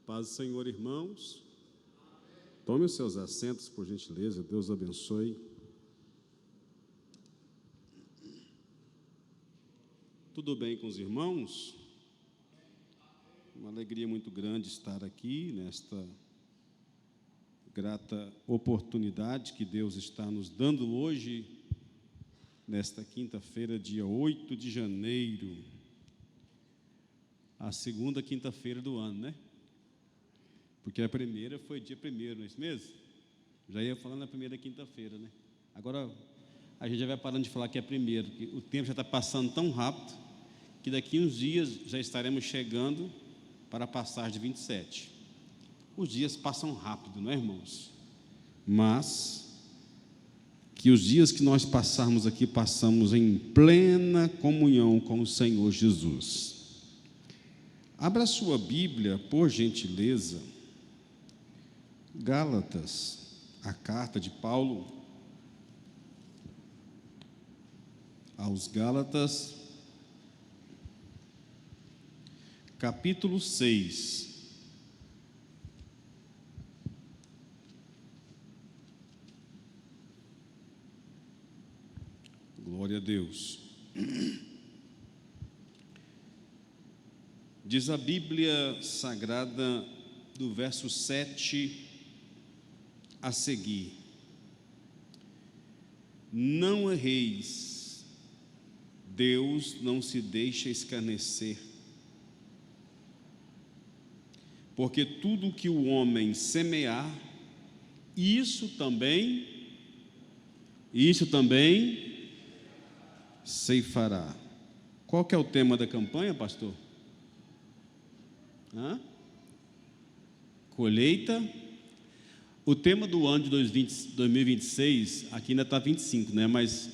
Paz do Senhor, irmãos. Tome os seus assentos, por gentileza. Deus abençoe. Tudo bem com os irmãos? Uma alegria muito grande estar aqui nesta grata oportunidade que Deus está nos dando hoje, nesta quinta-feira, dia 8 de janeiro, a segunda quinta-feira do ano, né? Porque a primeira foi dia 1º, não é isso mesmo? Já ia falando na primeira quinta-feira, né? Agora a gente já vai parando de falar que é primeiro, porque o tempo já está passando tão rápido que daqui uns dias já estaremos chegando para a passagem de 27. Os dias passam rápido, não é, irmãos? Mas que os dias que nós passarmos aqui, passamos em plena comunhão com o Senhor Jesus. Abra sua Bíblia, por gentileza, Gálatas, a carta de Paulo aos Gálatas, capítulo 6. Glória a Deus. Diz a Bíblia Sagrada, do verso 7 a seguir: não erreis, Deus não se deixa escarnecer, porque tudo que o homem semear, isso também ceifará. Qual que é o tema da campanha, pastor? Colheita. O tema do ano de 2026, aqui ainda está 25, né? Mas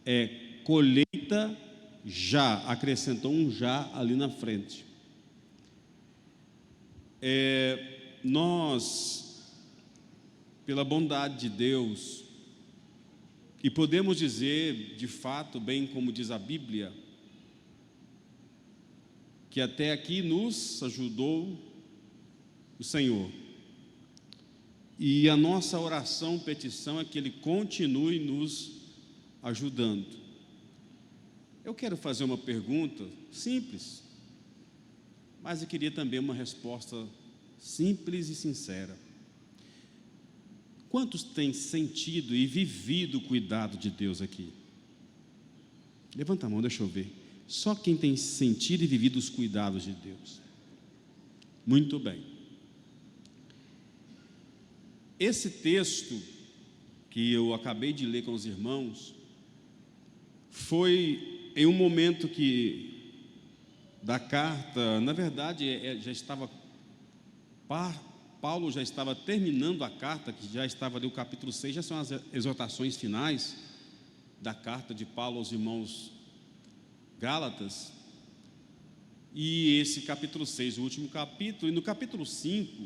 é colheita já, acrescentou um já ali na frente. Nós, pela bondade de Deus, e podemos dizer, de fato, bem como diz a Bíblia, que até aqui nos ajudou o Senhor. E a nossa oração, petição é que Ele continue nos ajudando. Eu quero fazer uma pergunta simples, mas eu queria também uma resposta simples e sincera. Quantos têm sentido e vivido o cuidado de Deus aqui? Levanta a mão, deixa eu ver. Só quem tem sentido e vivido os cuidados de Deus. Muito bem. Esse texto que eu acabei de ler com os irmãos foi em um momento que da carta, na verdade, Paulo já estava terminando a carta, que já estava ali o capítulo 6, já são as exortações finais da carta de Paulo aos irmãos Gálatas, e esse capítulo 6, o último capítulo, e no capítulo 5,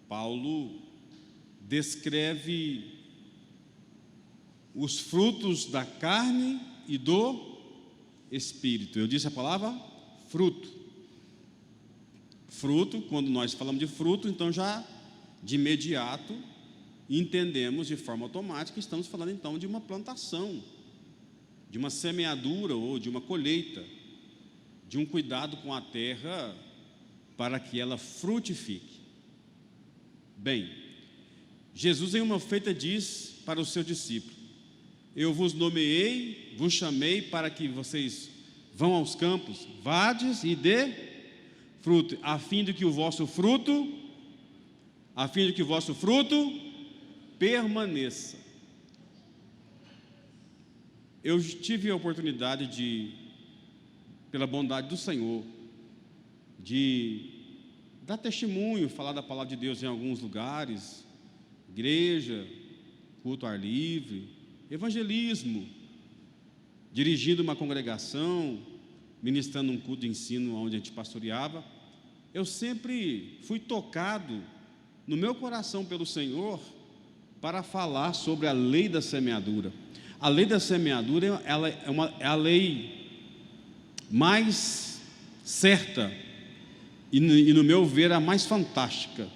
Paulo descreve os frutos da carne e do Espírito. Eu disse a palavra fruto. Fruto, quando nós falamos de fruto, então já de imediato entendemos de forma automática, estamos falando então de uma plantação, de uma semeadura ou de uma colheita, de um cuidado com a terra para que ela frutifique. Bem, Jesus em uma feita diz para os seus discípulos: eu vos nomeei, vos chamei para que vocês vão aos campos, vades e dê fruto, a fim de que o vosso fruto permaneça. Eu tive a oportunidade de, pela bondade do Senhor, de dar testemunho, falar da palavra de Deus em alguns lugares, igreja, culto ao ar livre, evangelismo, dirigindo uma congregação, ministrando um culto de ensino onde a gente pastoreava. Eu sempre fui tocado no meu coração pelo Senhor para falar sobre a lei da semeadura. A lei da semeadura é a lei mais certa e no meu ver, a mais fantástica.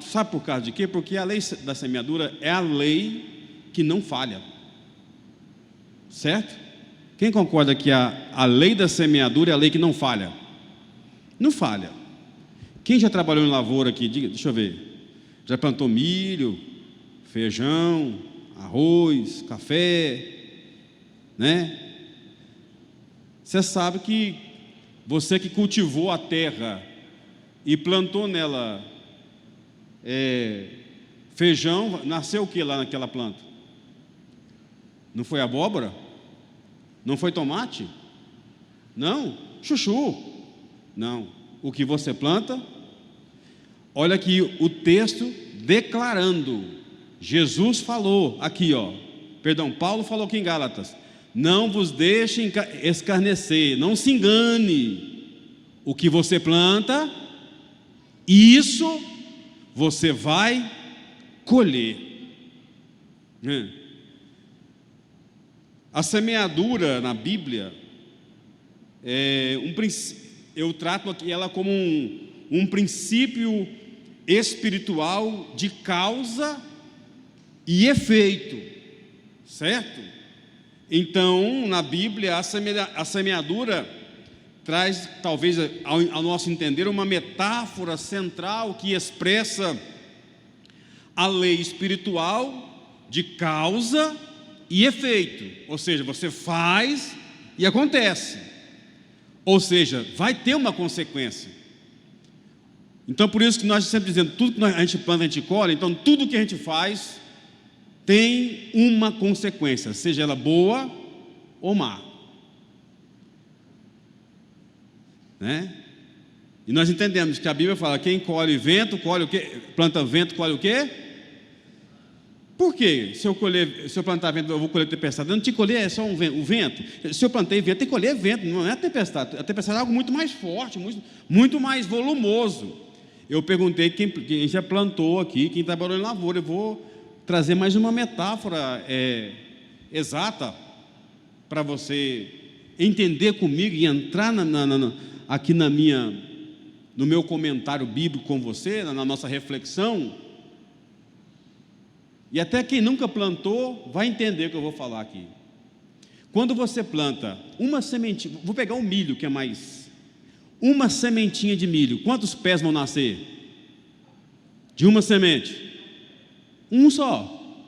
Sabe por causa de quê? Porque a lei da semeadura é a lei que não falha. Certo? Quem concorda que a lei da semeadura é a lei que não falha? Não falha. Quem já trabalhou em lavoura aqui? Deixa eu ver. Já plantou milho, feijão, arroz, café, né? Você sabe que você que cultivou a terra e plantou nela feijão, nasceu o que lá naquela planta? Não foi abóbora? Não foi tomate? Não? Chuchu? Não. O que você planta? Olha aqui o texto declarando. Jesus falou aqui, Paulo falou aqui em Gálatas: não vos deixem escarnecer, não se engane. O que você planta, isso você vai colher. A semeadura na Bíblia eu trato aqui ela como um princípio espiritual de causa e efeito, certo? Então, na Bíblia, a semeadura traz, talvez, ao nosso entender, uma metáfora central que expressa a lei espiritual de causa e efeito, ou seja, você faz e acontece, ou seja, vai ter uma consequência. Então, por isso que nós sempre dizemos, tudo que a gente planta, a gente colhe. Então, tudo que a gente faz tem uma consequência, seja ela boa ou má, né? E nós entendemos que a Bíblia fala: quem colhe vento, colhe o quê? Planta vento, colhe o quê? Por quê? Se eu plantar vento, eu vou colher tempestade. Eu não te colher, é só o vento. Se eu plantei vento, tem que colher vento, não é a tempestade. A tempestade é algo muito mais forte, muito mais volumoso. Eu perguntei quem já plantou aqui, quem trabalhou em lavoura. Eu vou trazer mais uma metáfora exata para você entender comigo e entrar aqui no meu comentário bíblico com você, na nossa reflexão. E até quem nunca plantou vai entender o que eu vou falar aqui. Quando você planta uma sementinha, vou pegar um milho que é mais, uma sementinha de milho, quantos pés vão nascer? De uma semente? Um só.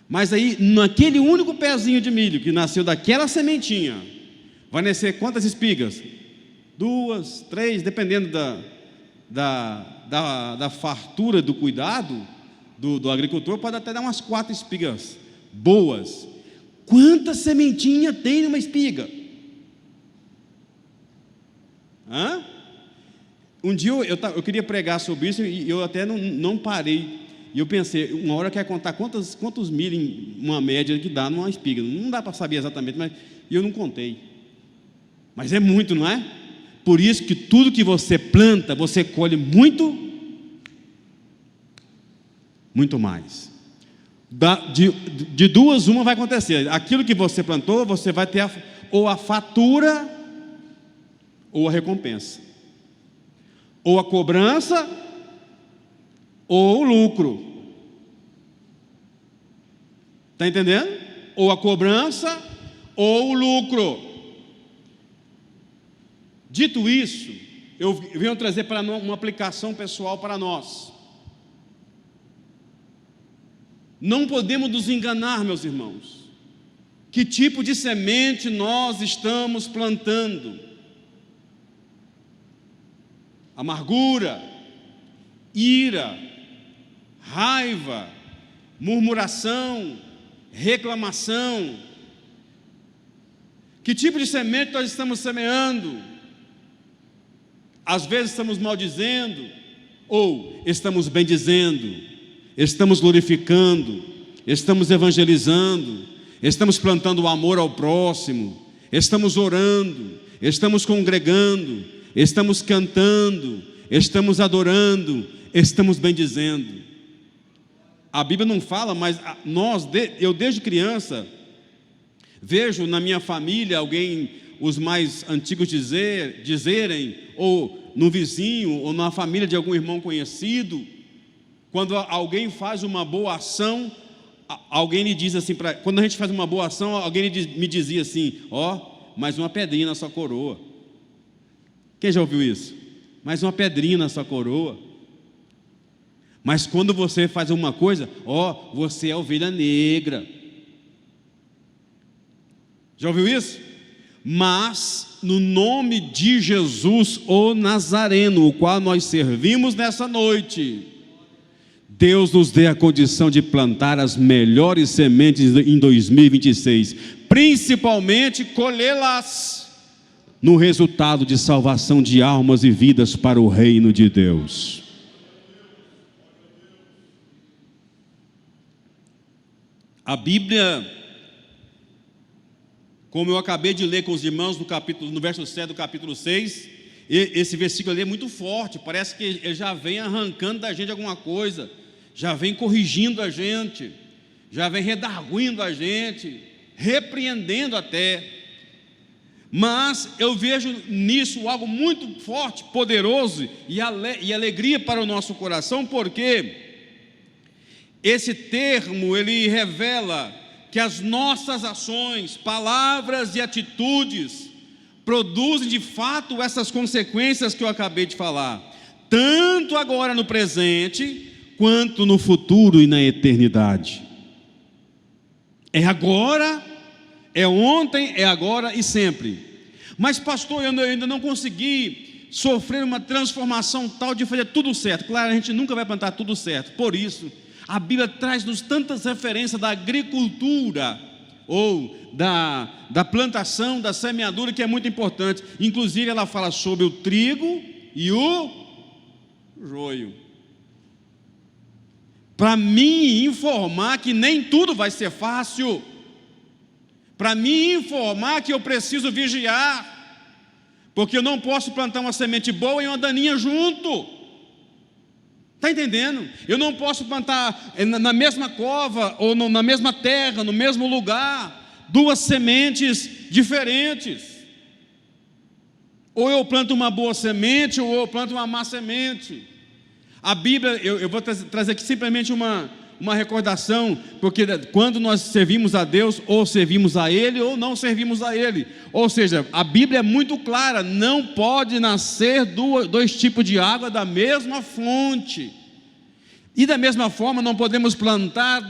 Mas aí, naquele único pezinho de milho que nasceu daquela sementinha, vai nascer quantas espigas? 2, 3, dependendo da fartura, do cuidado do agricultor, pode até dar umas 4 espigas boas. Quanta sementinha tem numa espiga? Um dia eu queria pregar sobre isso e eu até não parei. E eu pensei, uma hora eu quero contar quantos milho em uma média que dá numa espiga. Não dá para saber exatamente, mas eu não contei. Mas é muito, não é? Por isso que tudo que você planta, você colhe muito mais. De duas, uma vai acontecer. Aquilo que você plantou, você vai ter ou a fatura ou a recompensa, ou a cobrança ou o lucro. Está entendendo? Ou a cobrança ou o lucro. Dito isso, eu venho trazer para uma aplicação pessoal para nós. Não podemos nos enganar, meus irmãos. Que tipo de semente nós estamos plantando? Amargura, ira, raiva, murmuração, reclamação. Que tipo de semente nós estamos semeando? Às vezes estamos maldizendo, ou estamos bendizendo, estamos glorificando, estamos evangelizando, estamos plantando o amor ao próximo, estamos orando, estamos congregando, estamos cantando, estamos adorando, estamos bendizendo. A Bíblia não fala, mas eu desde criança vejo na minha família os mais antigos dizerem, ou no vizinho, ou na família de algum irmão conhecido, quando alguém faz uma boa ação, alguém lhe diz assim, quando a gente faz uma boa ação, alguém me dizia assim, mais uma pedrinha na sua coroa. Quem já ouviu isso? Mais uma pedrinha na sua coroa. Mas quando você faz alguma coisa, você é ovelha negra. Já ouviu isso? Mas no nome de Jesus, o Nazareno, o qual nós servimos nessa noite, Deus nos dê a condição de plantar as melhores sementes em 2026, principalmente colhê-las no resultado de salvação de almas e vidas para o reino de Deus. A Bíblia, como eu acabei de ler com os irmãos no verso 7 do capítulo 6, esse versículo ali é muito forte, parece que ele já vem arrancando da gente alguma coisa, já vem corrigindo a gente, já vem redarguindo a gente, repreendendo até. Mas eu vejo nisso algo muito forte, poderoso e alegria para o nosso coração, porque esse termo, ele revela que as nossas ações, palavras e atitudes produzem de fato essas consequências que eu acabei de falar, tanto agora no presente, quanto no futuro e na eternidade. É agora, é ontem, é agora e sempre. Mas pastor, eu ainda não consegui sofrer uma transformação tal de fazer tudo certo. Claro, a gente nunca vai plantar tudo certo. Por isso, a Bíblia traz-nos tantas referências da agricultura, ou da plantação, da semeadura, que é muito importante. Inclusive ela fala sobre o trigo e o joio, para me informar que nem tudo vai ser fácil, para me informar que eu preciso vigiar, porque eu não posso plantar uma semente boa e uma daninha junto. Está entendendo? Eu não posso plantar na mesma cova, ou na mesma terra, no mesmo lugar, duas sementes diferentes. Ou eu planto uma boa semente, ou eu planto uma má semente. A Bíblia, eu vou trazer aqui simplesmente uma recordação, porque quando nós servimos a Deus, ou servimos a Ele, ou não servimos a Ele. Ou seja, a Bíblia é muito clara, não pode nascer dois tipos de água da mesma fonte. E da mesma forma, não podemos plantar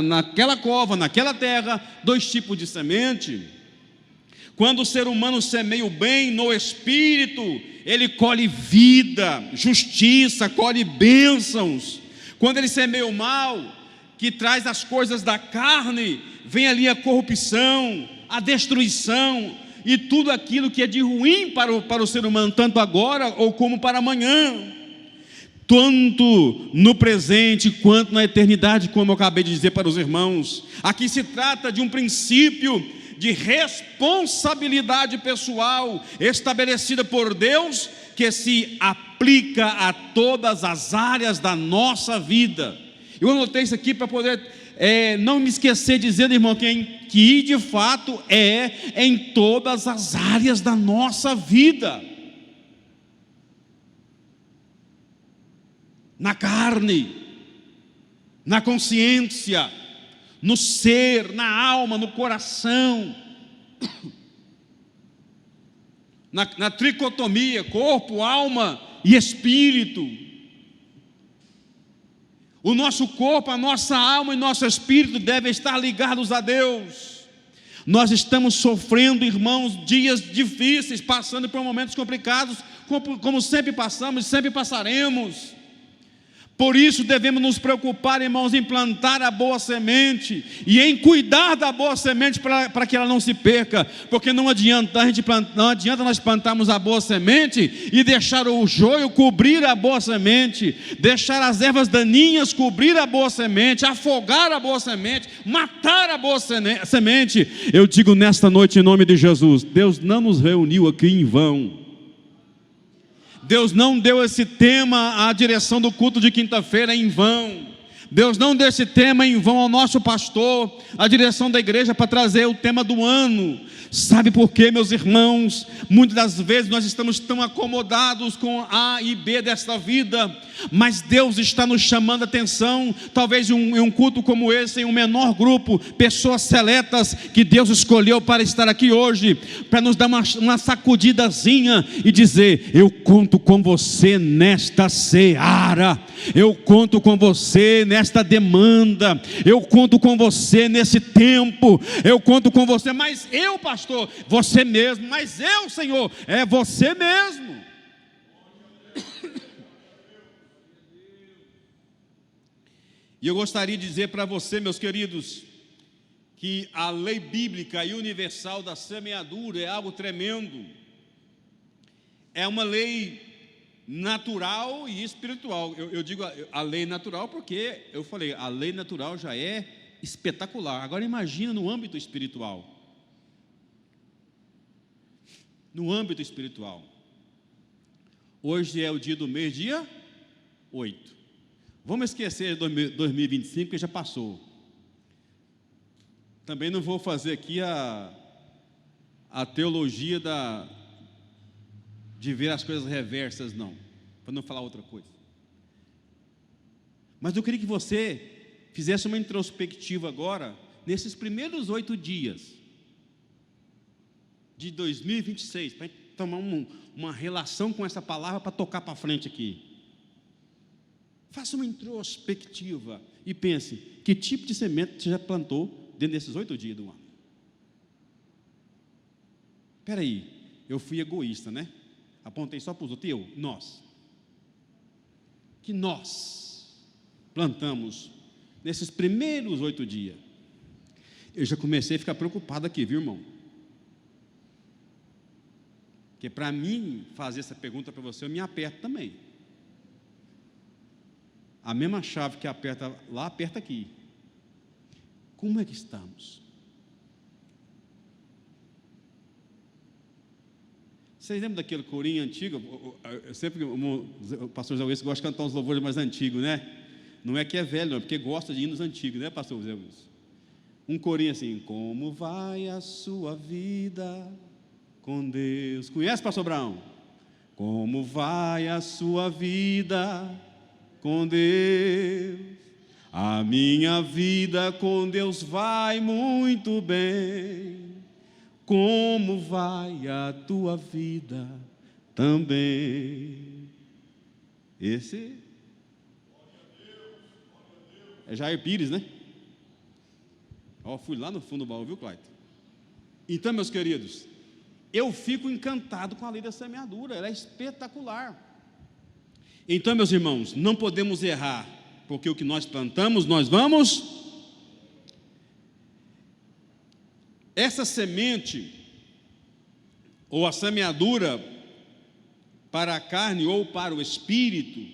naquela cova, naquela terra, dois tipos de semente. Quando o ser humano semeia o bem no Espírito, ele colhe vida, justiça, colhe bênçãos. Quando ele semeia o mal, que traz as coisas da carne, vem ali a corrupção, a destruição, e tudo aquilo que é de ruim para o ser humano, tanto agora ou como para amanhã. Tanto no presente quanto na eternidade, como eu acabei de dizer para os irmãos. Aqui se trata de um princípio de responsabilidade pessoal estabelecida por Deus, que se aplica a todas as áreas da nossa vida. Eu anotei isso aqui para poder não me esquecer, dizendo, irmão, que de fato é em todas as áreas da nossa vida. Na carne, na consciência, no ser, na alma, no coração, na tricotomia, corpo, alma e espírito. O nosso corpo, a nossa alma e nosso espírito devem estar ligados a Deus. Nós estamos sofrendo, irmãos, dias difíceis, passando por momentos complicados, como sempre passamos e sempre passaremos. Por isso devemos nos preocupar, irmãos, em plantar a boa semente e em cuidar da boa semente para que ela não se perca, porque não adianta nós plantarmos a boa semente e deixar o joio cobrir a boa semente, deixar as ervas daninhas cobrir a boa semente, afogar a boa semente, matar a boa semente. Eu digo nesta noite, em nome de Jesus, Deus não nos reuniu aqui em vão. Deus não deu esse tema à direção do culto de quinta-feira em vão, Deus não deu esse tema em vão ao nosso pastor, a direção da igreja, para trazer o tema do ano. Sabe por quê, meus irmãos? Muitas das vezes nós estamos tão acomodados com A e B desta vida, mas Deus está nos chamando a atenção, talvez em um culto como esse, em um menor grupo, pessoas seletas que Deus escolheu para estar aqui hoje, para nos dar uma sacudidazinha e dizer: eu conto com você nesta seara, eu conto com você nesta demanda, eu conto com você nesse tempo, eu conto com você. Mas eu, pastor, você mesmo. Mas eu, Senhor, é você mesmo. E eu gostaria de dizer para você, meus queridos, que a lei bíblica e universal da semeadura é algo tremendo. É uma lei natural e espiritual. Eu digo a lei natural porque eu falei, a lei natural já é espetacular. Agora imagina no âmbito espiritual. No âmbito espiritual. Hoje é o dia do mês, dia 8. Vamos esquecer de 2025, que já passou. Também não vou fazer aqui a teologia de ver as coisas reversas, não, para não falar outra coisa. Mas eu queria que você fizesse uma introspectiva agora, nesses primeiros 8 dias de 2026, para tomar uma relação com essa palavra, para tocar para frente aqui. Faça uma introspectiva e pense, que tipo de semente você já plantou dentro desses 8 dias do ano? Espera aí, eu fui egoísta, né? Apontei só para os outros, nós. Que nós plantamos nesses primeiros 8 dias. Eu já comecei a ficar preocupado aqui, viu, irmão? Porque para mim fazer essa pergunta para você, eu me aperto também. A mesma chave que aperta lá, aperta aqui. Como é que estamos? Vocês lembram daquele corinho antigo? Eu sempre, o pastor Zé Wilson gosta de cantar uns louvores mais antigos, né? Não é que é velho, não, é porque gosta de hinos antigos, né, pastor Zé Wilson? Um corinho assim: como vai a sua vida com Deus? Conhece, pastor Abraão? Como vai a sua vida com Deus? A minha vida com Deus vai muito bem. Como vai a tua vida também? Esse é Jair Pires, né? Ó, fui lá no fundo do baú, viu, Clayton? Então, meus queridos, eu fico encantado com a lei da semeadura, ela é espetacular. Então, meus irmãos, não podemos errar, porque o que nós plantamos, nós vamos. Essa semente, ou a semeadura para a carne ou para o espírito,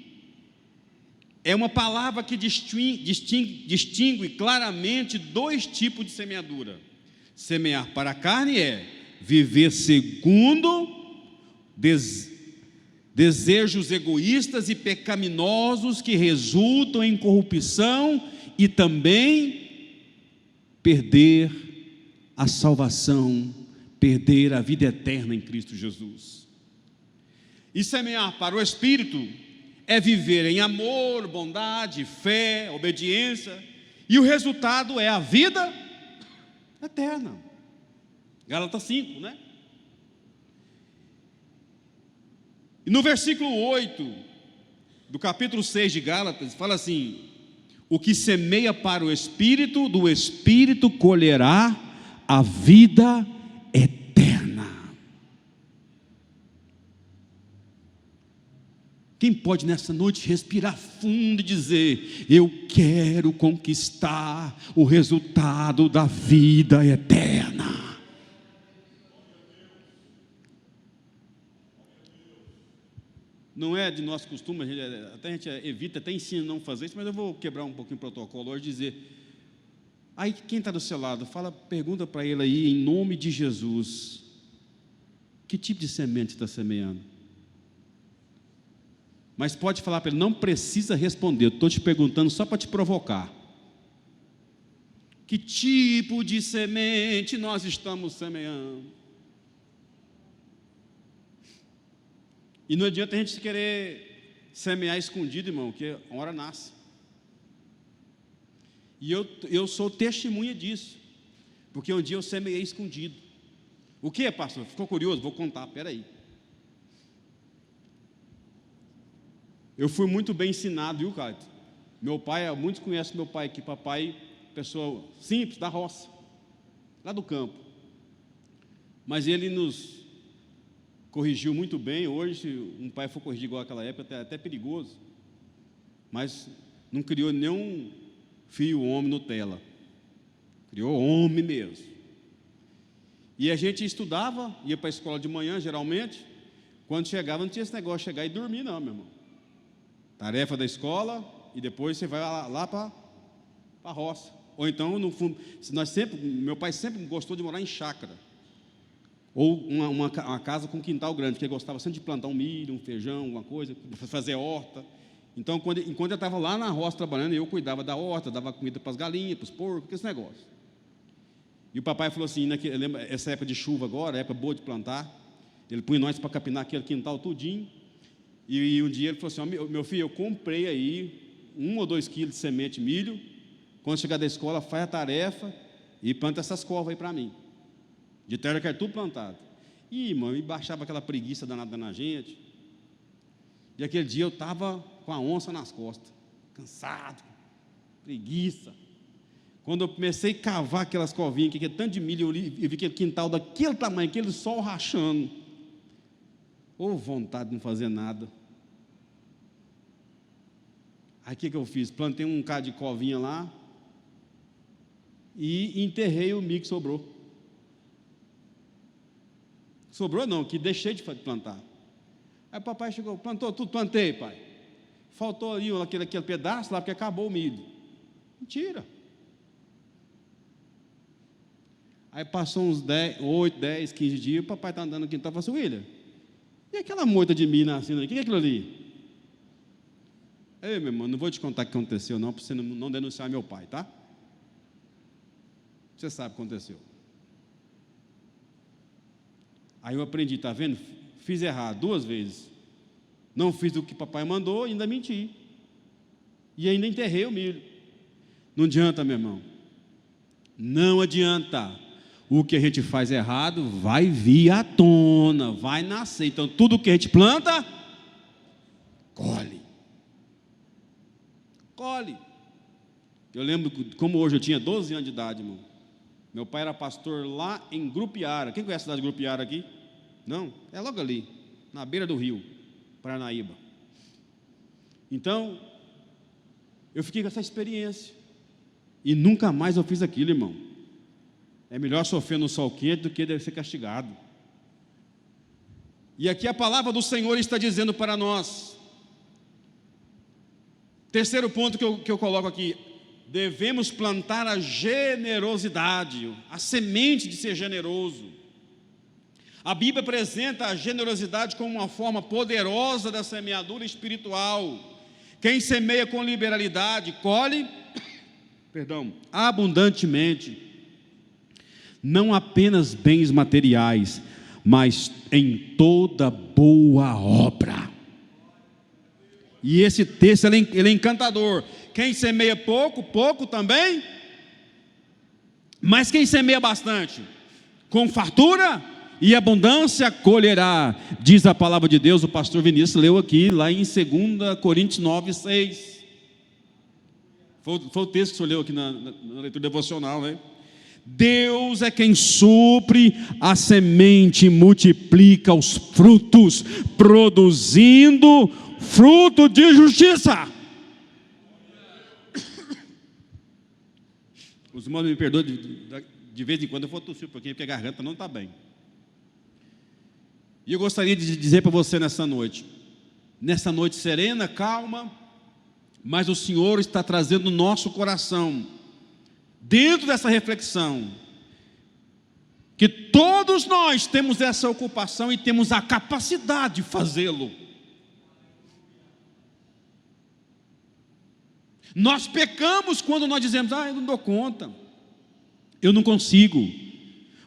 é uma palavra que distingue claramente 2 tipos de semeadura. Semear para a carne é viver segundo desejos egoístas e pecaminosos que resultam em corrupção e também perder a salvação, perder a vida eterna em Cristo Jesus. E semear para o Espírito é viver em amor, bondade, fé, obediência, e o resultado é a vida eterna. Gálatas 5, né? E no versículo 8 do capítulo 6 de Gálatas, fala assim: o que semeia para o Espírito, do Espírito colherá a vida eterna. Quem pode nessa noite respirar fundo e dizer: eu quero conquistar o resultado da vida eterna? Não é de nosso costume, a gente evita, até ensina a não fazer isso, mas eu vou quebrar um pouquinho o protocolo hoje, dizer: aí quem está do seu lado, pergunta para ele aí, em nome de Jesus, que tipo de semente está semeando? Mas pode falar para ele, não precisa responder, eu estou te perguntando só para te provocar. Que tipo de semente nós estamos semeando? E não adianta a gente querer semear escondido, irmão, que uma hora nasce. E eu sou testemunha disso, porque um dia eu semeei escondido. O que, pastor? Ficou curioso? Vou contar, peraí. Eu fui muito bem ensinado, viu, Caio? Meu pai, muitos conhecem meu pai aqui, papai, pessoa simples, da roça, lá do campo. Mas ele nos corrigiu muito bem. Hoje, se um pai for corrigir igual àquela época, é até perigoso. Mas não criou nenhum filho homem Nutella. Criou homem mesmo. E a gente estudava, ia para a escola de manhã, geralmente. Quando chegava, não tinha esse negócio de chegar e dormir, não, meu irmão. Tarefa da escola, e depois você vai lá para a roça. Ou então, no fundo, meu pai sempre gostou de morar em chácara. Ou uma casa com quintal grande, porque ele gostava sempre de plantar um milho, um feijão, alguma coisa, fazer horta. Então, enquanto eu estava lá na roça trabalhando, eu cuidava da horta, dava comida para as galinhas, para os porcos, esse negócio. E o papai falou assim, lembra, essa época de chuva agora, época boa de plantar, ele punha nós para capinar aquele quintal tudinho, e um dia ele falou assim, meu filho, eu comprei aí 1 ou 2 quilos de semente de milho, quando chegar da escola, faz a tarefa e planta essas covas aí para mim. De terra que era tudo plantado. E, irmão, e baixava aquela preguiça danada na gente. E aquele dia eu estava com a onça nas costas, cansado, preguiça. Quando eu comecei a cavar aquelas covinhas, que tanto de milho, eu vi aquele quintal daquele tamanho, aquele sol rachando. Ô, vontade de não fazer nada. Aí o que eu fiz? Plantei um bocado de covinha lá e enterrei o milho que sobrou. Sobrou não, que deixei de plantar. Aí o papai chegou, plantou tudo, plantei, pai. Faltou ali aquele pedaço lá, porque acabou o milho. Mentira. Aí passou uns 8, 10, 15 dias, o papai está andando no quintal e falou assim, William, e aquela moita de milho nascendo ali, o que é aquilo ali? Ei, meu irmão, não vou te contar o que aconteceu não, para você não denunciar meu pai, tá? Você sabe o que aconteceu. Aí eu aprendi, tá vendo? Fiz errado 2 vezes. Não fiz o que papai mandou e ainda menti. E ainda enterrei o milho. Não adianta, meu irmão. Não adianta. O que a gente faz errado vai vir à tona, vai nascer. Então, tudo que a gente planta, colhe. Colhe. Eu lembro como hoje eu tinha 12 anos de idade, irmão. Meu pai era pastor lá em Grupiara. Quem conhece a cidade de Grupiara aqui? Não? É logo ali, na beira do rio, Paranaíba. Então, eu fiquei com essa experiência. E nunca mais eu fiz aquilo, irmão. É melhor sofrer no sol quente do que deve ser castigado. E aqui a palavra do Senhor está dizendo para nós. Terceiro ponto que eu coloco aqui. Devemos plantar a generosidade, a semente de ser generoso. A Bíblia apresenta a generosidade como uma forma poderosa da semeadura espiritual. Quem semeia com liberalidade, colhe, abundantemente. Não apenas bens materiais, mas em toda boa obra. E esse texto ele é encantador. Quem semeia pouco, pouco também. Mas quem semeia bastante, com fartura e abundância colherá, diz a palavra de Deus. O pastor Vinícius leu aqui, lá em 2 Coríntios 9, 6. Foi o texto que o senhor leu aqui na leitura devocional, né? Deus é quem supre a semente e multiplica os frutos, produzindo fruto de justiça. Os irmãos me perdoam, de vez em quando eu vou tossir um pouquinho, porque a garganta não está bem. E eu gostaria de dizer para você nessa noite serena, calma, mas o Senhor está trazendo no nosso coração, dentro dessa reflexão, que todos nós temos essa ocupação e temos a capacidade de fazê-lo. Nós pecamos quando nós dizemos: eu não dou conta, eu não consigo.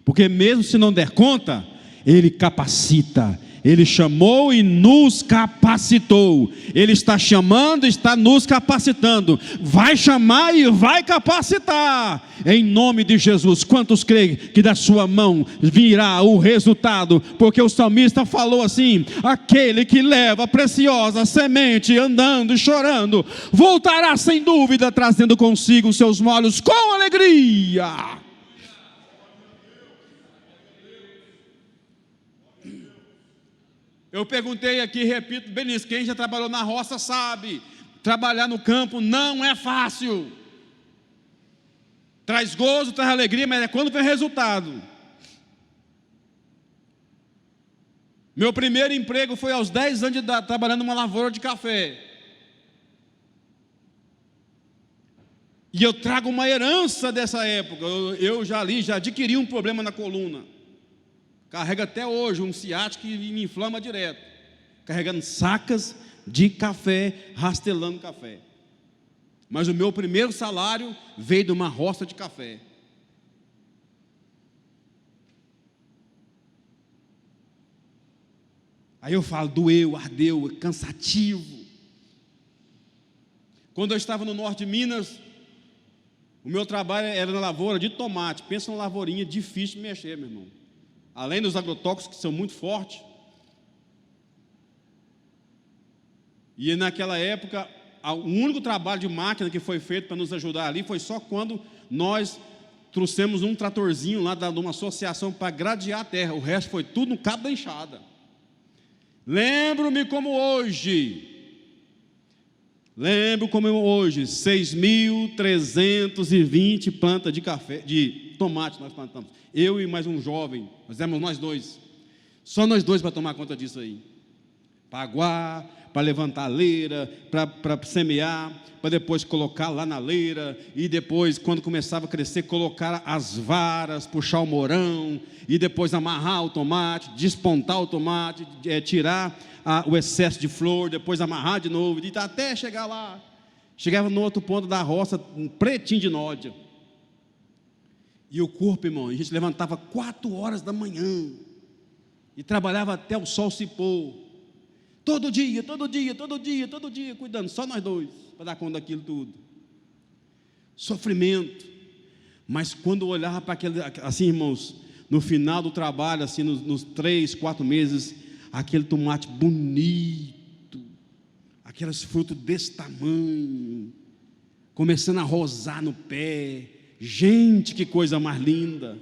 Porque mesmo se não der conta, Ele capacita. Ele chamou e nos capacitou. Ele está chamando, está nos capacitando. Vai chamar e vai capacitar. Em nome de Jesus. Quantos creem que da sua mão virá o resultado? Porque o salmista falou assim: aquele que leva a preciosa semente andando e chorando, voltará sem dúvida, trazendo consigo os seus molhos com alegria. Eu perguntei aqui, repito, Benício, quem já trabalhou na roça sabe, trabalhar no campo não é fácil. Traz gozo, traz alegria, mas é quando vem resultado. Meu primeiro emprego foi aos 10 anos de idade, trabalhando numa lavoura de café. E eu trago uma herança dessa época. Eu já adquiri um problema na coluna. Carrega até hoje um ciático que me inflama direto, carregando sacas de café, rastelando café. Mas o meu primeiro salário veio de uma roça de café. Aí eu falo: doeu, ardeu, cansativo. Quando eu estava no norte de Minas, o meu trabalho era na lavoura de tomate. Pensa numa lavourinha difícil de mexer, meu irmão. Além dos agrotóxicos que são muito fortes. E naquela época, o único trabalho de máquina que foi feito para nos ajudar ali foi só quando nós trouxemos um tratorzinho lá de uma associação para gradear a terra. O resto foi tudo no cabo da enxada. Lembro como hoje, 6.320 plantas de café, de tomate nós plantamos. Eu e mais um jovem, nós éramos nós dois. Só nós dois para tomar conta disso aí. Para aguar, para levantar a leira, para semear, para depois colocar lá na leira, e depois, quando começava a crescer, colocar as varas, puxar o morão, e depois amarrar o tomate, despontar o tomate, tirar o excesso de flor, depois amarrar de novo, até chegar lá. Chegava no outro ponto da roça, um pretinho de nódia. E o corpo, irmão, a gente levantava 4 horas da manhã e trabalhava até o sol se pôr. Todo dia, cuidando, só nós dois, para dar conta daquilo tudo. Sofrimento. Mas quando eu olhava para aquele, assim, irmãos, no final do trabalho, assim, nos 3, 4 meses, aquele tomate bonito, aqueles frutos desse tamanho, começando a rosar no pé. Gente, que coisa mais linda.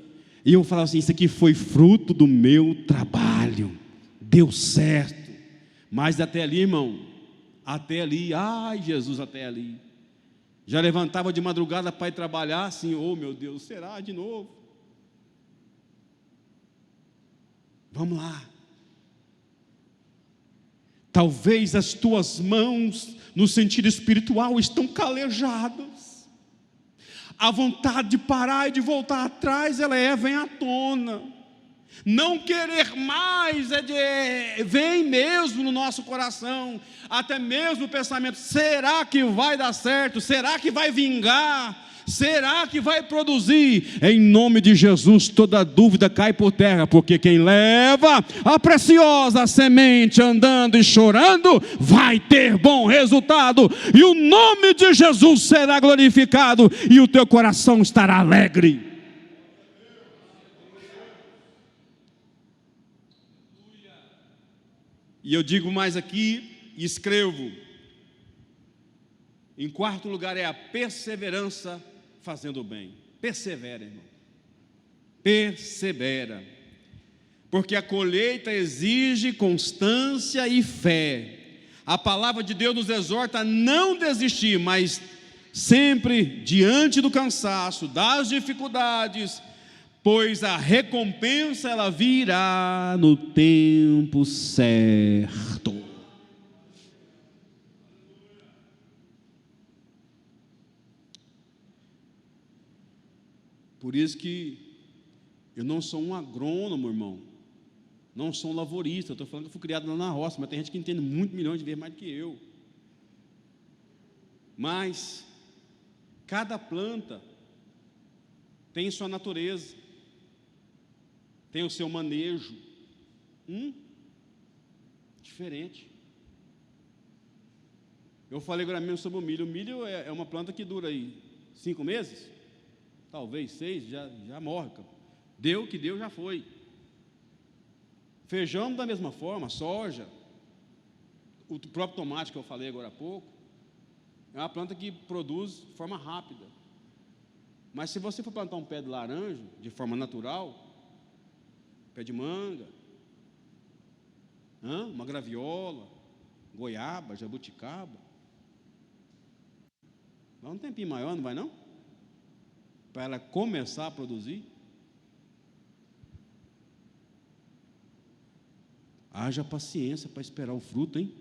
E eu falava assim: isso aqui foi fruto do meu trabalho, deu certo. Mas até ali, irmão, até ali, ai Jesus, até ali, já levantava de madrugada para ir trabalhar, assim: oh meu Deus, será de novo? Vamos lá. Talvez as tuas mãos, no sentido espiritual, estão calejadas. A vontade de parar e de voltar atrás, vem à tona. Não querer mais vem mesmo no nosso coração. Até mesmo o pensamento: será que vai dar certo? Será que vai vingar? Será que vai produzir? Em nome de Jesus, toda dúvida cai por terra, porque quem leva a preciosa semente andando e chorando, vai ter bom resultado, e o nome de Jesus será glorificado, e o teu coração estará alegre. E eu digo mais aqui, e escrevo: em quarto lugar é a perseverança fazendo o bem. Persevera, irmão. Persevera. Porque a colheita exige constância e fé. A palavra de Deus nos exorta a não desistir, mas sempre diante do cansaço, das dificuldades, pois a recompensa ela virá no tempo certo. Por isso que eu não sou um agrônomo, irmão. Não sou um lavorista. Eu estou falando que eu fui criado lá na roça, mas tem gente que entende muito milhões de vezes mais do que eu. Mas Cada planta tem sua natureza, tem o seu manejo, diferente. Eu falei agora mesmo sobre o milho. O milho é uma planta que dura aí 5 meses, talvez 6, já morre. Deu que deu, já foi. Feijão da mesma forma, soja, o próprio tomate que eu falei agora há pouco, é uma planta que produz de forma rápida. Mas se você for plantar um pé de laranja de forma natural, pé de manga, uma graviola, goiaba, jabuticaba, vai um tempinho maior, não vai não? Para ela começar a produzir. Haja paciência para esperar o fruto, hein?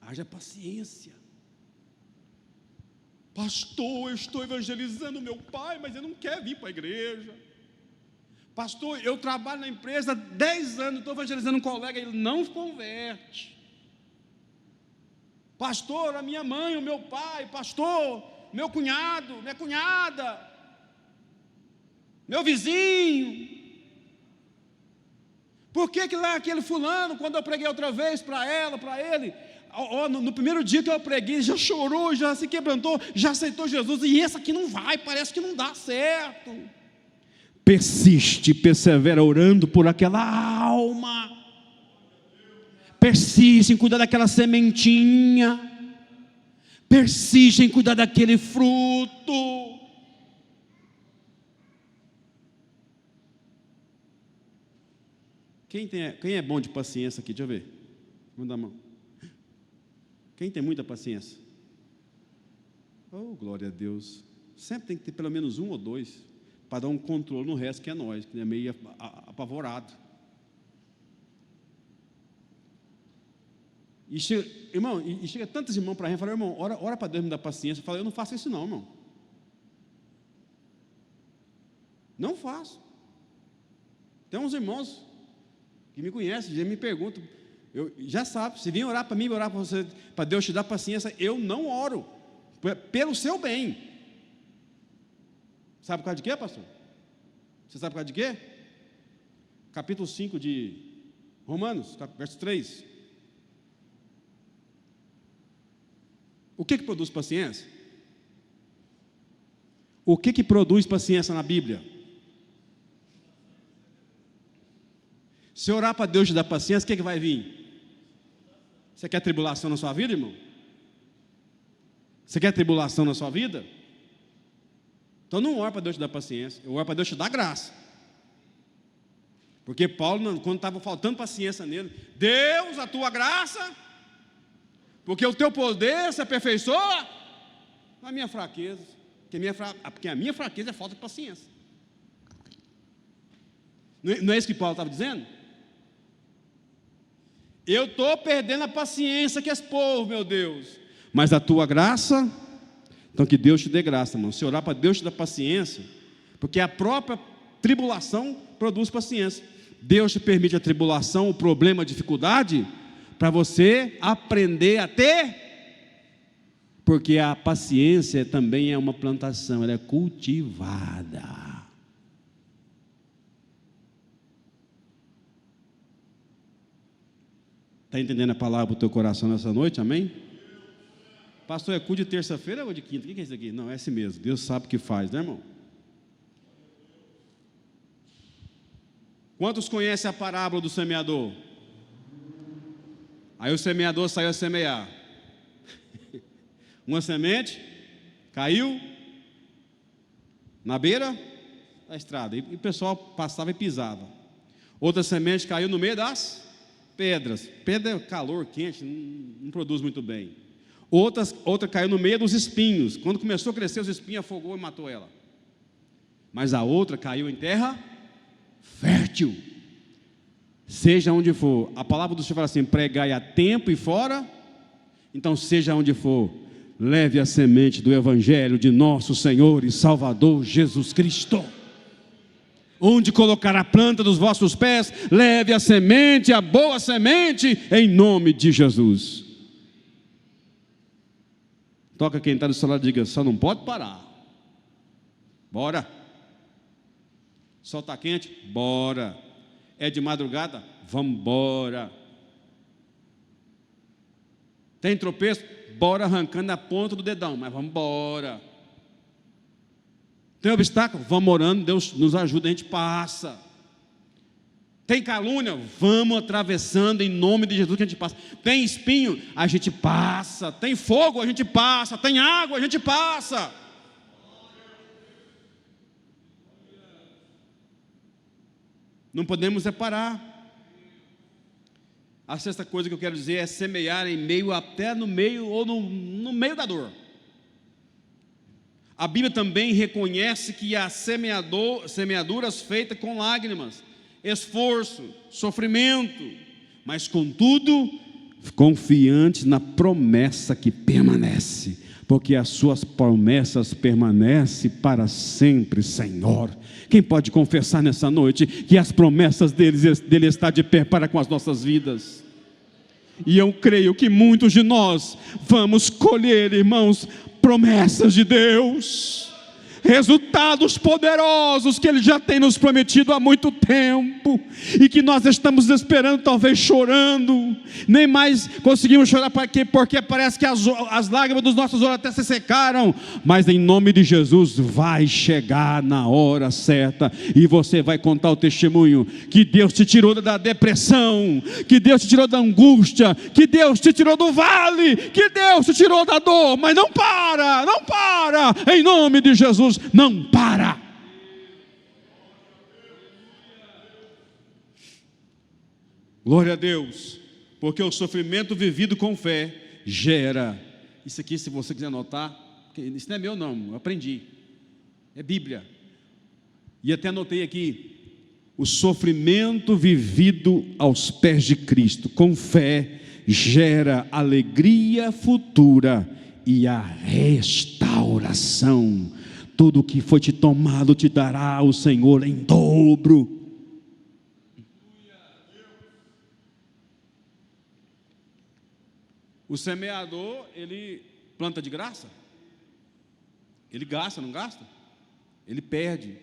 Haja paciência. Pastor, eu estou evangelizando meu pai, mas ele não quer vir para a igreja. Pastor, eu trabalho na empresa há 10 anos, estou evangelizando um colega, ele não se converte. Pastor, a minha mãe, o meu pai, pastor, meu cunhado, minha cunhada, meu vizinho. Por que lá aquele fulano, quando eu preguei outra vez para ela, para ele, no primeiro dia que eu preguei, já chorou, já se quebrantou, já aceitou Jesus, e esse aqui não vai, parece que não dá certo. Persiste, persevera orando por aquela alma, persiste em cuidar daquela sementinha, persiste em cuidar daquele fruto. Quem é bom de paciência aqui? Deixa eu ver. Vamos dar a mão. Quem tem muita paciência? Oh, glória a Deus. Sempre tem que ter pelo menos 1 ou 2 para dar um controle no resto, que é nós, que é meio apavorado. E chega, irmão, e chega tantos irmãos para mim e falam: irmão, ora para Deus me dar paciência. Eu falo: eu não faço isso não, irmão. Não faço. Tem uns irmãos que me conhecem, já me perguntam, já sabe, se vir orar para mim, orar para você, para Deus te dar paciência, eu não oro, pelo seu bem. Sabe por causa de quê, pastor? Você sabe por causa de quê? Capítulo 5 de Romanos, verso 3. O que produz paciência? O que produz paciência na Bíblia? Se orar para Deus te dar paciência, o que vai vir? Você quer tribulação na sua vida, irmão? Você quer tribulação na sua vida? Então não ore para Deus te dar paciência, eu oro para Deus te dar graça. Porque Paulo, quando estava faltando paciência nele, Deus, a tua graça, porque o teu poder se aperfeiçoa na minha fraqueza, porque a minha fraqueza é falta de paciência. Não é isso que Paulo estava dizendo? Eu estou perdendo a paciência que esse povo, meu Deus. Mas a tua graça, então que Deus te dê graça, irmão. Se orar para Deus te dar paciência, porque a própria tribulação produz paciência. Deus te permite a tribulação, o problema, a dificuldade, para você aprender a ter, porque a paciência também é uma plantação, ela é cultivada. Está entendendo a palavra do teu coração nessa noite, amém? Pastor, é culto de terça-feira ou de quinta? O que é isso aqui? Não, é esse mesmo, Deus sabe o que faz, né, irmão? Quantos conhecem a parábola do semeador? Aí o semeador saiu a semear. Uma semente caiu na beira da estrada, e o pessoal passava e pisava. Outra semente caiu no meio das pedras. Pedra é calor, quente, não produz muito bem. Outra caiu no meio dos espinhos. Quando começou a crescer, os espinhos afogou e matou ela. Mas a outra caiu em terra fértil. Seja onde for, a palavra do Senhor fala assim: pregai a tempo e fora. Então seja onde for, leve a semente do evangelho de nosso Senhor e Salvador Jesus Cristo. Onde colocar a planta dos vossos pés, leve a semente, a boa semente, em nome de Jesus. Toca quem está do seu lado e diga: só não pode parar. Bora. Sol está quente? Bora. É de madrugada? Vamos embora. Tem tropeço? Bora arrancando a ponta do dedão, mas vamos embora. Tem obstáculo? Vamos orando, Deus nos ajuda, a gente passa. Tem calúnia? Vamos atravessando em nome de Jesus que a gente passa. Tem espinho? A gente passa. Tem fogo? A gente passa. Tem água? A gente passa. Não podemos parar. A sexta coisa que eu quero dizer é semear em meio, até no meio ou no meio da dor. A Bíblia também reconhece que há semeaduras feitas com lágrimas, esforço, sofrimento, mas contudo, confiantes na promessa que permanece, porque as suas promessas permanecem para sempre, Senhor. Quem pode confessar nessa noite que as promessas dele estão de pé para com as nossas vidas? E eu creio que muitos de nós vamos colher, irmãos, promessas de Deus, resultados poderosos que Ele já tem nos prometido há muito tempo, e que nós estamos esperando, talvez chorando, nem mais conseguimos chorar, porque parece que as lágrimas dos nossos olhos até se secaram, mas em nome de Jesus vai chegar na hora certa, e você vai contar o testemunho, que Deus te tirou da depressão, que Deus te tirou da angústia, que Deus te tirou do vale, que Deus te tirou da dor, mas não para, em nome de Jesus, não para. Glória a Deus, porque o sofrimento vivido com fé gera, isso aqui, se você quiser anotar, isso não é meu não, eu aprendi, é Bíblia, e até anotei aqui: o sofrimento vivido aos pés de Cristo com fé gera alegria futura e a restauração. Tudo que foi te tomado te dará o Senhor em dobro. O semeador, ele planta de graça? Ele gasta, não gasta? Ele perde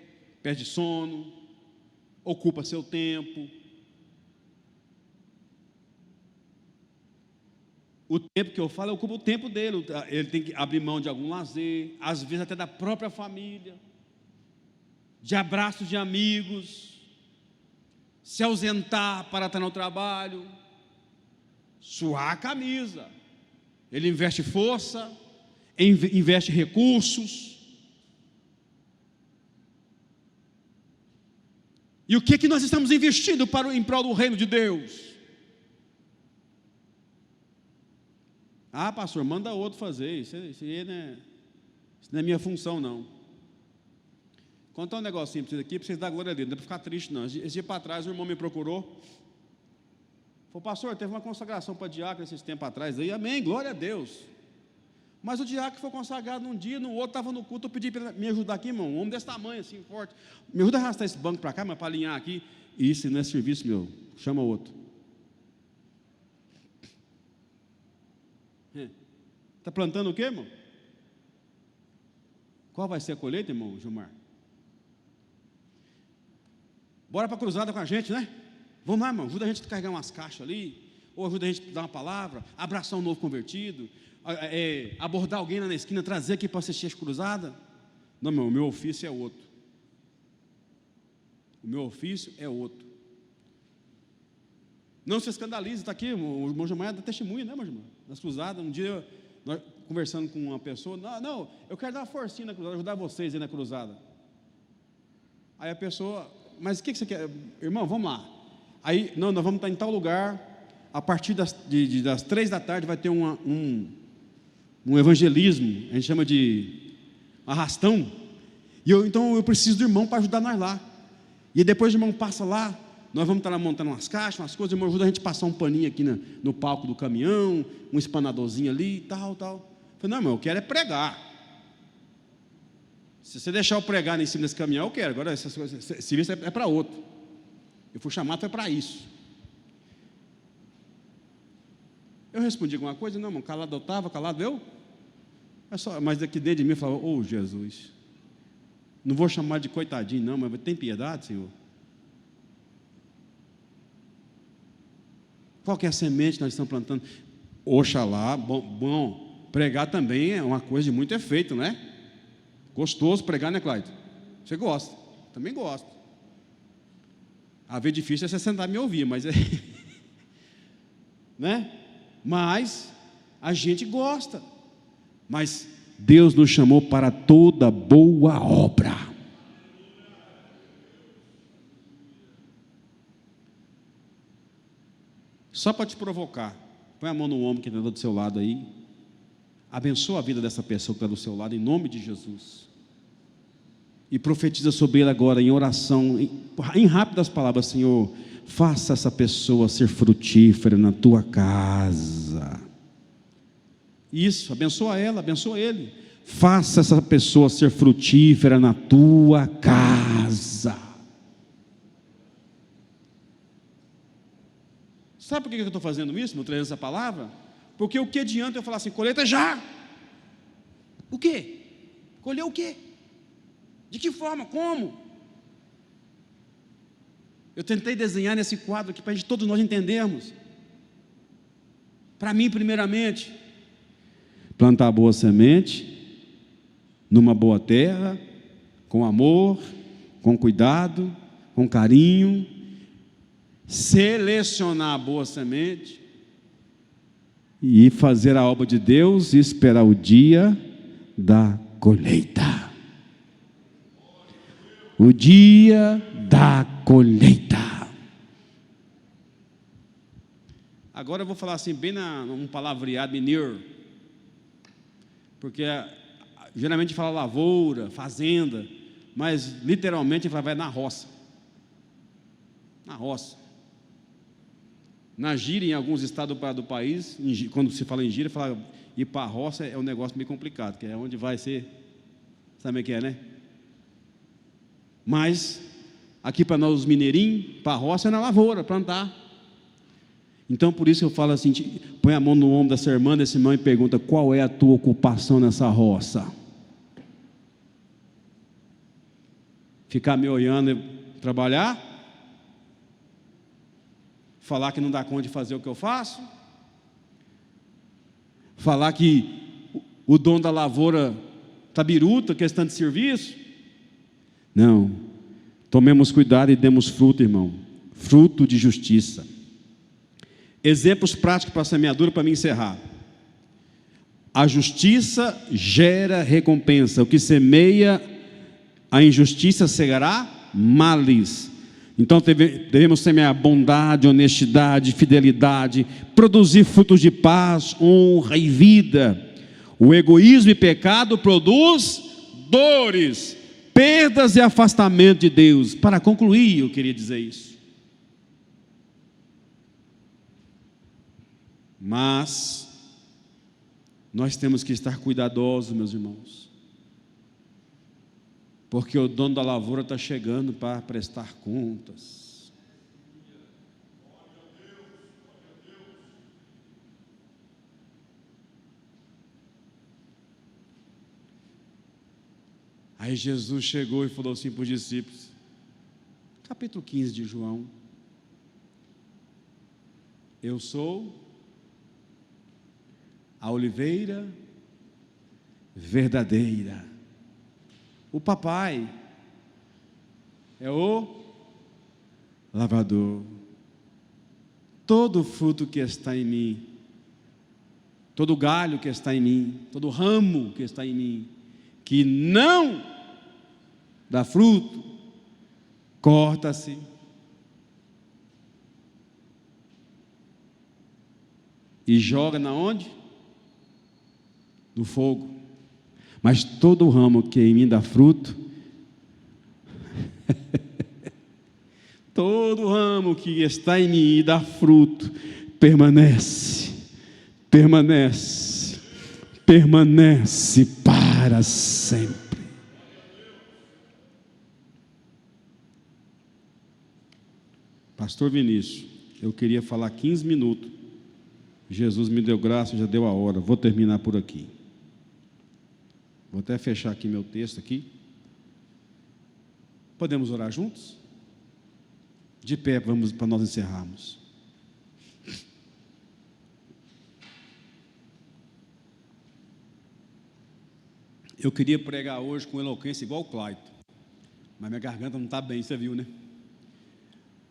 sono, ocupa seu tempo. O tempo que eu falo, ocupa o tempo dele. Ele tem que abrir mão de algum lazer, às vezes até da própria família, de abraços de amigos, se ausentar para estar no trabalho, suar a camisa. Ele investe força, investe recursos. E o que nós estamos investindo em prol do reino de Deus? Ah, pastor, manda outro fazer, isso não é minha função não. Vou contar um negocinho para vocês aqui, para vocês darem glória a Deus, não é para ficar triste não. Esse dia para trás, o irmão me procurou, falou: pastor, teve uma consagração para diácono esses tempos atrás, aí, amém, glória a Deus. Mas o diácono foi consagrado num dia, no outro estava no culto, eu pedi para ele me ajudar aqui, irmão, um homem desse tamanho, assim, forte, me ajuda a arrastar esse banco para cá, mas para alinhar aqui. Isso não é serviço meu, chama outro. Está plantando o quê, irmão? Qual vai ser a colheita, irmão Gilmar? Bora para a cruzada com a gente, né? Vamos lá, irmão, ajuda a gente a carregar umas caixas ali, ou ajuda a gente a dar uma palavra, abraçar um novo convertido, abordar alguém lá na esquina, trazer aqui para assistir a cruzada. Não, irmão, o meu ofício é outro. O meu ofício é outro. Não se escandalize, está aqui, o irmão Gilmar dá testemunha, né, irmão? Nas cruzadas, um dia, nós conversando com uma pessoa, não, eu quero dar uma forcinha na cruzada, ajudar vocês aí na cruzada. Aí a pessoa, mas o que você quer? Irmão, vamos lá. Aí, nós vamos estar em tal lugar, a partir das 3 da tarde vai ter um evangelismo, a gente chama de arrastão, então eu preciso do irmão para ajudar nós lá. E depois o irmão passa lá, nós vamos estar lá montando umas caixas, umas coisas, o irmão ajuda a gente a passar um paninho aqui no palco do caminhão, um espanadorzinho ali, tal. Eu falei: não, irmão, eu quero é pregar. Se você deixar eu pregar em cima desse caminhão, eu quero. Agora, esse serviço é para outro. Eu fui chamado, foi para isso. Eu respondi alguma coisa? Não, irmão, calado eu estava, calado eu? Mas aqui dentro de mim eu falava, ô Jesus, não vou chamar de coitadinho não, mas tem piedade, Senhor. Qual que é a semente que nós estamos plantando? Oxalá, bom, pregar também é uma coisa de muito efeito, não é? Gostoso pregar, né, Cláudio? Você gosta? Também gosto. A ver difícil é você sentar e me ouvir, mas é... né? Mas a gente gosta. Mas Deus nos chamou para toda boa obra. Só para te provocar, põe a mão no ombro que está do seu lado aí, abençoa a vida dessa pessoa que está do seu lado, em nome de Jesus, e profetiza sobre ele agora, em oração, em rápidas palavras: Senhor, faça essa pessoa ser frutífera na tua casa. Isso, abençoa ela, abençoa ele. Faça essa pessoa ser frutífera na tua casa. Sabe por que eu estou fazendo isso, trazendo essa palavra? Porque o que adianta eu falar assim, colheita já? O quê? Colher o quê? De que forma? Como? Eu tentei desenhar nesse quadro aqui para todos nós entendermos. Para mim, primeiramente, plantar boa semente, numa boa terra, com amor, com cuidado, com carinho, selecionar a boa semente e fazer a obra de Deus e esperar o dia da colheita. O dia da colheita. Agora eu vou falar assim, bem num palavreado mineiro, porque geralmente fala lavoura, fazenda, mas literalmente vai na roça. Na roça. Na gíria, em alguns estados do país, quando se fala em gíria, fala ir para a roça é um negócio meio complicado, que é onde vai ser, sabe o que é, né? Mas, aqui para nós os mineirinhos, para a roça é na lavoura, plantar. Então, por isso eu falo assim, põe a mão no ombro dessa irmã, desse irmão e pergunta, qual é a tua ocupação nessa roça? Ficar me olhando e trabalhar? Falar que não dá conta de fazer o que eu faço? Falar que o dono da lavoura está biruta, questão de serviço? Não, tomemos cuidado e demos fruto, irmão, fruto de justiça. Exemplos práticos para a semeadura, para me encerrar. A justiça gera recompensa, o que semeia a injustiça cegará males. Então devemos semear bondade, honestidade, fidelidade, produzir frutos de paz, honra e vida. O egoísmo e pecado produz dores, perdas e afastamento de Deus. Para concluir, eu queria dizer isso. Mas nós temos que estar cuidadosos, meus irmãos, porque o dono da lavoura está chegando para prestar contas. Aí Jesus chegou e falou assim para os discípulos, capítulo 15 de João: eu sou a oliveira verdadeira. O papai é o lavrador. Todo fruto que está em mim, todo galho que está em mim, todo ramo que está em mim, que não dá fruto, corta-se. E joga na onde? No fogo. Mas todo ramo que em mim dá fruto, todo ramo que está em mim e dá fruto, permanece para sempre. Pastor Vinícius, eu queria falar 15 minutos. Jesus me deu graça, já deu a hora. Vou terminar por aqui. Vou até fechar aqui meu texto aqui. Podemos orar juntos? De pé, vamos, para nós encerrarmos. Eu queria pregar hoje com eloquência igual o Clayton, mas minha garganta não está bem, você viu, né?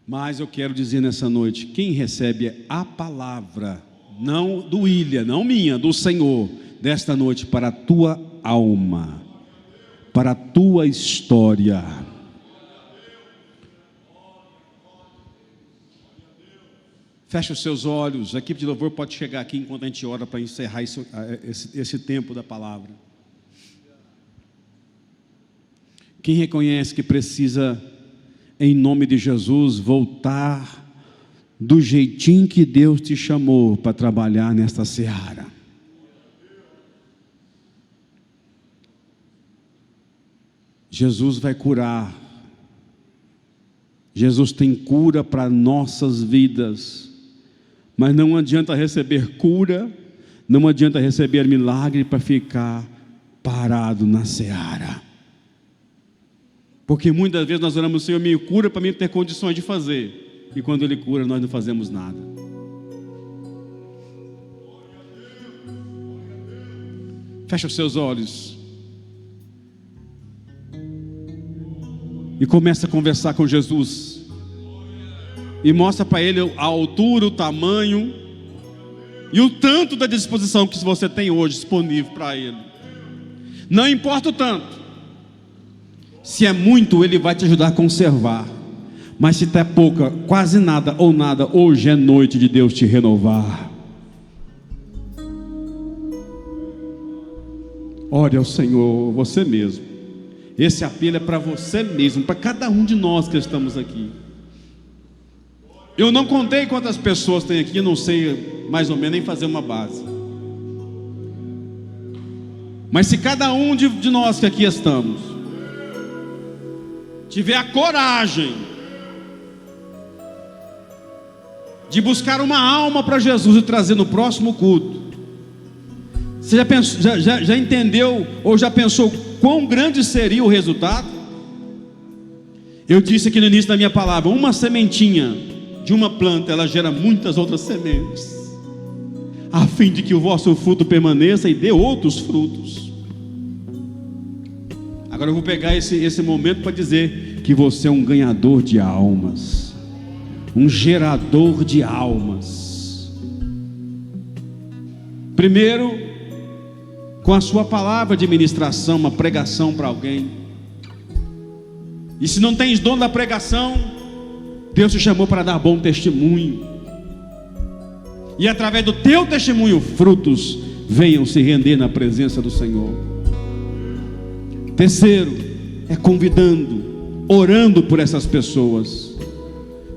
Mas eu quero dizer nessa noite, quem recebe a palavra, não do William, não minha, do Senhor, desta noite, para a tua alma, para a tua história. Feche os seus olhos, a equipe de louvor pode chegar aqui enquanto a gente ora para encerrar esse tempo da palavra. Quem reconhece que precisa, em nome de Jesus, voltar do jeitinho que Deus te chamou para trabalhar nesta seara? Jesus vai curar. Jesus tem cura para nossas vidas. Mas não adianta receber cura, não adianta receber milagre para ficar parado na seara. Porque muitas vezes nós oramos: Senhor, me cura para mim ter condições de fazer. E quando Ele cura, nós não fazemos nada. Fecha os seus olhos e começa a conversar com Jesus. E mostra para Ele a altura, o tamanho e o tanto da disposição que você tem hoje disponível para Ele. Não importa o tanto. Se é muito, Ele vai te ajudar a conservar. Mas se está pouca, quase nada ou nada, hoje é noite de Deus te renovar. Ore ao Senhor, você mesmo. Esse apelo é para você mesmo, para cada um de nós que estamos aqui. Eu não contei quantas pessoas tem aqui, eu não sei mais ou menos nem fazer uma base. Mas se cada um de nós que aqui estamos tiver a coragem de buscar uma alma para Jesus e trazer no próximo culto, você já pensou, já entendeu ou já pensou quão grande seria o resultado? Eu disse aqui no início da minha palavra, uma sementinha de uma planta, ela gera muitas outras sementes, a fim de que o vosso fruto permaneça e dê outros frutos. Agora eu vou pegar esse momento para dizer que você é um ganhador de almas, um gerador de almas. Primeiro, com a sua palavra de ministração, uma pregação para alguém. E se não tens dom da pregação, Deus te chamou para dar bom testemunho. E através do teu testemunho, frutos venham se render na presença do Senhor. Terceiro, é convidando, orando por essas pessoas.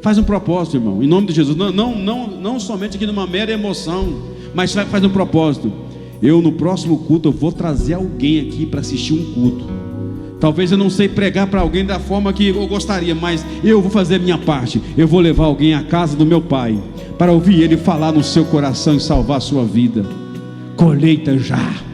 Faz um propósito, irmão, em nome de Jesus. Não somente aqui numa mera emoção, mas faz um propósito. Eu no próximo culto eu vou trazer alguém aqui para assistir um culto. Talvez eu não sei pregar para alguém da forma que eu gostaria, mas eu vou fazer a minha parte. Eu vou levar alguém à casa do meu pai para ouvir ele falar no seu coração e salvar a sua vida. Colheita já.